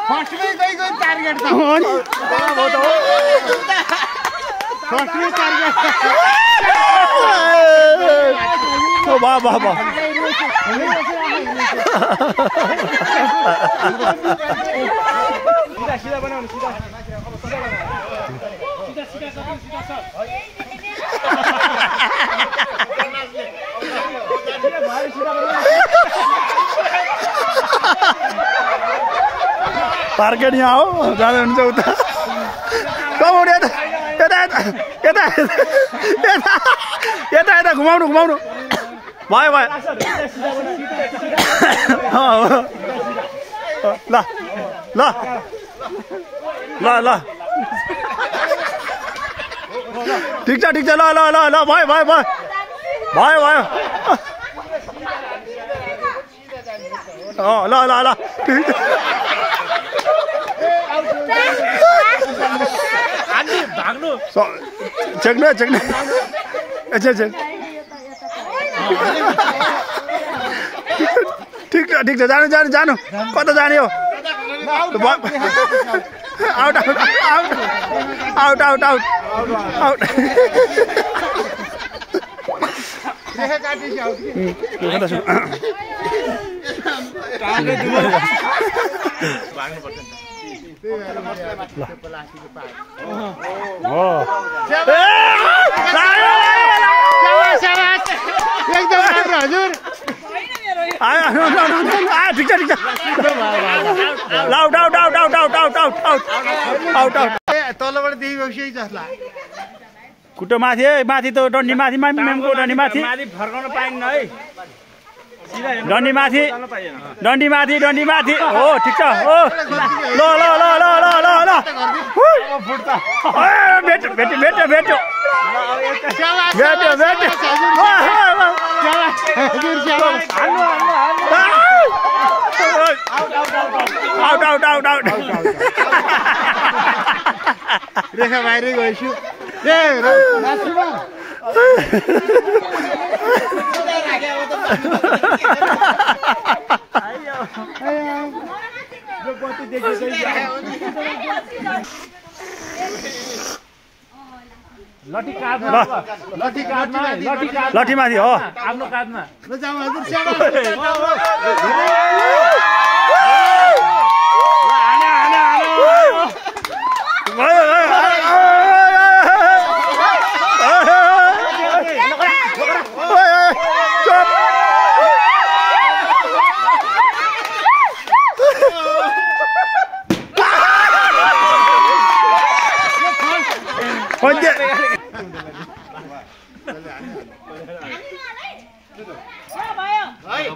फर्स्टमै गई टार्गेट त हो नि फर्स्टमै टार्गेट ओ वाह वाह वाह सीधा बनाउनु सीधा टार्गेट यहाँ हो जाँदै हुन्छ उता कमाउनु यता यता यता यता यता यता घुमाउनु घुमाउनु भयो भयो ल ल ल ल ठिक छ ल ल ल ल भयो भयो भयो भयो भयो ल ल ल ठिक भाग्नु चेक्नु चेक्नु एकछिन ठिक छ जानु जानु जानु कता जाने हो out out out out out out out एकदम राम्रो हजुर ठिक छ ठिक छ out out out out out out out out out out तलबाट देखिसकेपछि जसलाई खुट्टो माथि है माथि त डन्डी माथि मेमको डन्डी माथि फर्काउन पाइन्न है डन्डी माथि डन्डी माथि डन्डी माथि हो ठिक छ हो ल ल ल ल ल ल ल भेट्यो भेट्यो भेट्यो भेट्यो भेट्यो भेट्यो आउट आउट आउट आउट रेखा बाहिरै गएछु ए लठी काट्नु लठी काट्नु लठी माथि हो आफ्नो काट्नु ल जाऊ हजुर स्याबास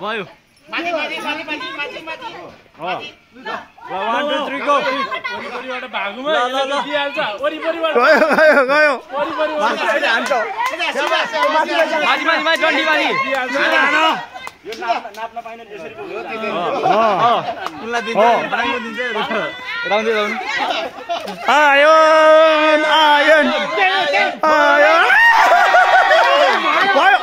भयो माथि माथि माथि माथि माथि माथि ल 1 2 3 गो वरिपरिबाट भागुमा दिइहाल्छ वरिपरिबाट गयो गयो गयो वरिपरिबाट हान्छ माथि माथि माथि डन्डी माथि दिइहाल्छ यो नाप्न पाइन त्यसरी कुनलाई दिन्छ बनाइदिन्छ दिन्छ राउन्दै राउन्ड आयन आयन आयन भयो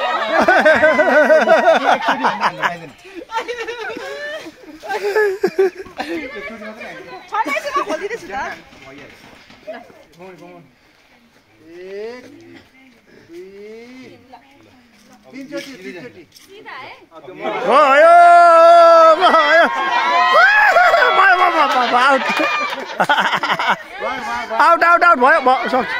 आउट आउट आउट भयो सक्छ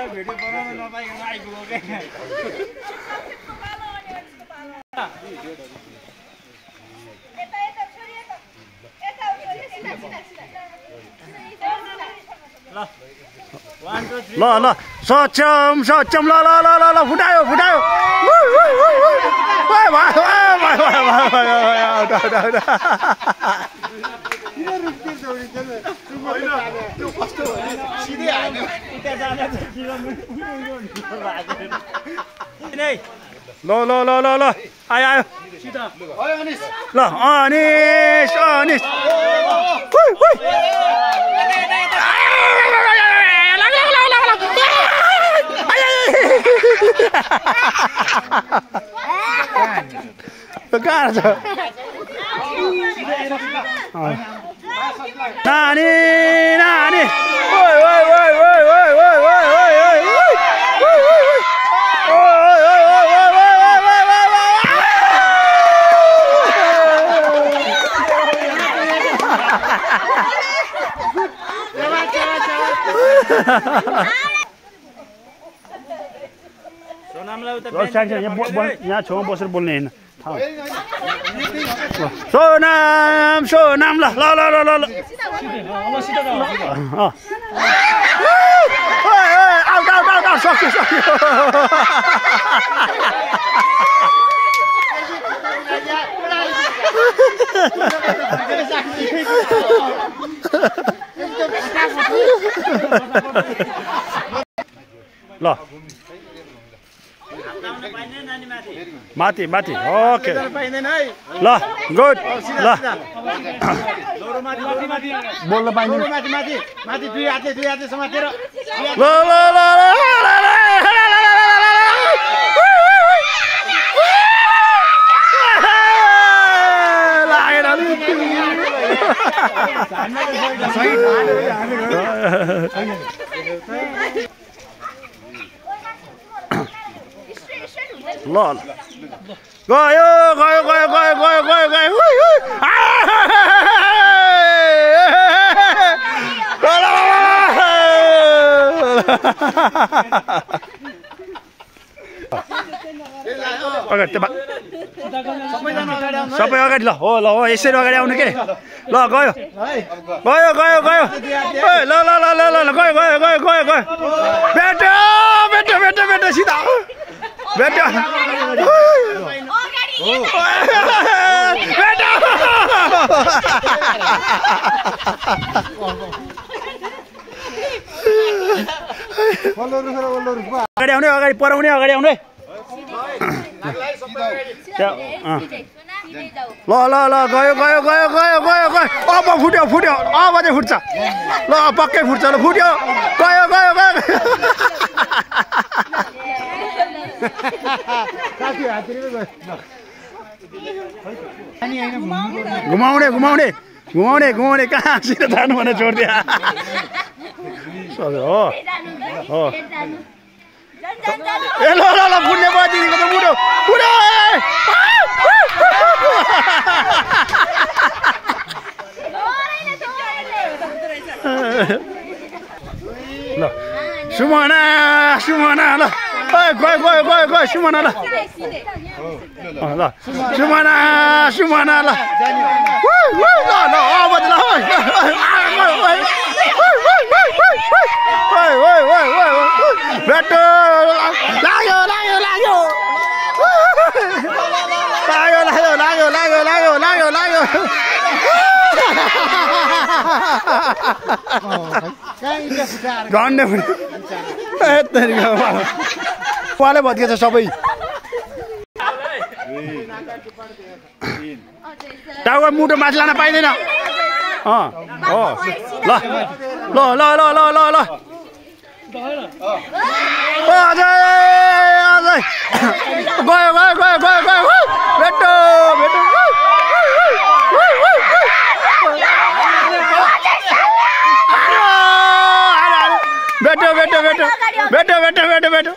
भिडियो बनाउन नपाइकन आइपुग्यो के ल ल सक्षम सक्षम ल ल ल ल ल फुटायो फुटायो ल ल ल ल ल आयो आयो ल अनिस अनिस कहाँ छ नानी नानी ओइ ओइ ओइ ओइ ओइ ओइ ओइ ओइ यहाँ छेउमा बसेर बोल्ने होइन सोनाम सोनाम ल ल ल ल ल आउट आउट आउट आउट सक्यो सक्यो ल माथि माथि ओके ल गुड ल बोल्न पाइँदैन माथि दुई हातले समातेर ल ल ल ल गयो गयो गयो गयो गयो गयो गयो सबै अगाडि ल हो यसरी अगाडि आउनु के ल गयो गयो गयो गयो ल ल ल ल ल गयो गयो गयो गयो गयो बेटा बेटा बेटा बेटा सिधा बेटा अगाडि आउने अगाडि पराउने अगाडि आउने ल ल ल गयो गयो गयो गयो गयो गयो अब फुट्यो फुट्यो अब चाहिँ फुट्छ ल पक्कै फुट्छ ल फुट्यो गयो गयो गयो घुमाउने घुमाउने घुमाउने घुमाउने कहाँ सिधै जानु भने छोडिदिया हो हो ए ल ल ल फुट्ने भयो दिदीको त फुट्यो फुट्यो ल सुमना सुमना ल गयो गयो गयो गयो सुमना ल ल सुमना सुमना ल ल अब ल बेटो लाग्यो लाग्यो लाग्यो लाग्यो लाग्यो लाग्यो लाग्यो लाग्यो लाग्यो लाग्यो झन्डै उहाँले भत्किएछ सबै टाउको मुटो माथि लान पाइँदैन हो ल ल ल ल ल ल ल अझै अझै गयो गयो गयो गयो गयो बेटो बेटो बेटो बेटो बेटो बेटो बेटो बेटो बेटो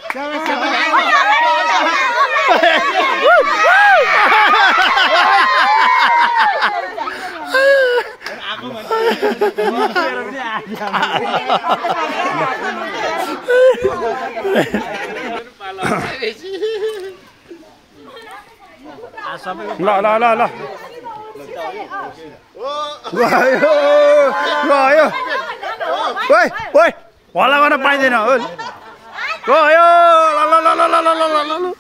ल ल ल ल गयो गयो ओइ ओइ हल्ला गर्न पाइँदैन गयो ल ल ल ल ल ल ल ल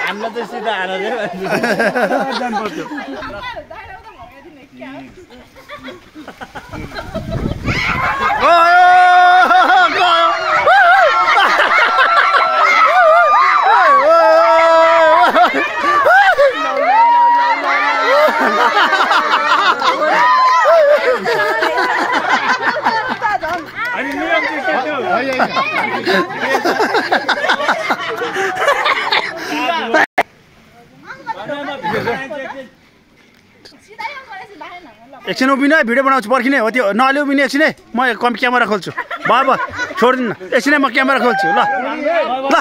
हामीलाई त सिधा हालेर जानु पर्थ्यो एकछिन उभिनु है भिडियो बनाउँछु पर्खिने हो त्यो नलिउ उभिने एकछिन है म क्यामेरा खोल्छु बाबा छोडिदिनु एकछिन म क्यामेरा खोल्छु ल ल